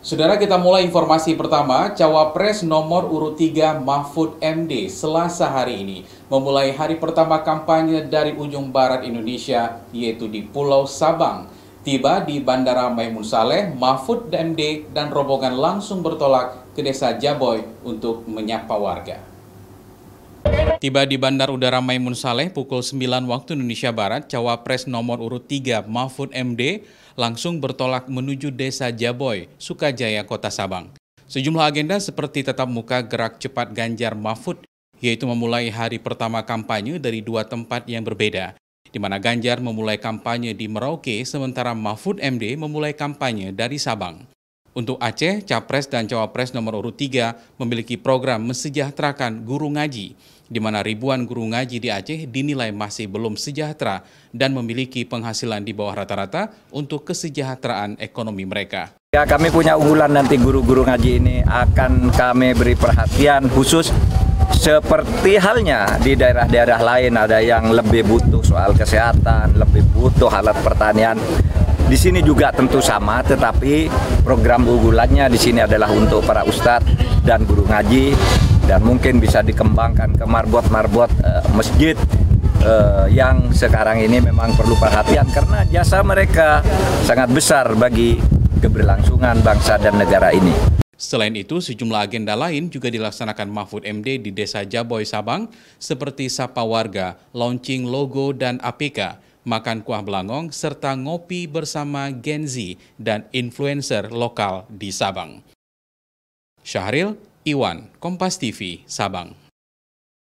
Saudara, kita mulai informasi pertama. Cawapres nomor urut 3 Mahfud MD Selasa hari ini memulai hari pertama kampanye dari ujung barat Indonesia, yaitu di Pulau Sabang. Tiba di Bandara Maimun Saleh, Mahfud MD dan rombongan langsung bertolak ke Desa Jaboy untuk menyapa warga. Tiba di Bandar Udara Maimun Saleh pukul 9 waktu Indonesia Barat, Cawapres nomor urut 3 Mahfud MD langsung bertolak menuju Desa Jaboy, Sukajaya, Kota Sabang. Sejumlah agenda seperti tatap muka gerak cepat Ganjar Mahfud, yaitu memulai hari pertama kampanye dari dua tempat yang berbeda, di mana Ganjar memulai kampanye di Merauke, sementara Mahfud MD memulai kampanye dari Sabang. Untuk Aceh, Capres dan Cawapres nomor urut 3 memiliki program mensejahterakan guru ngaji, di mana ribuan guru ngaji di Aceh dinilai masih belum sejahtera dan memiliki penghasilan di bawah rata-rata untuk kesejahteraan ekonomi mereka. Ya, kami punya unggulan nanti guru-guru ngaji ini akan kami beri perhatian khusus seperti halnya di daerah-daerah lain ada yang lebih butuh soal kesehatan, lebih butuh alat pertanian. Di sini juga tentu sama, tetapi program unggulannya di sini adalah untuk para ustadz dan guru ngaji, dan mungkin bisa dikembangkan ke marbot-marbot masjid yang sekarang ini memang perlu perhatian karena jasa mereka sangat besar bagi keberlangsungan bangsa dan negara ini. Selain itu, sejumlah agenda lain juga dilaksanakan Mahfud MD di Desa Jaboy, Sabang, seperti sapa warga, launching logo dan APK, makan kuah belangong, serta ngopi bersama Gen Z dan influencer lokal di Sabang. Syahril Iwan, Kompas TV, Sabang.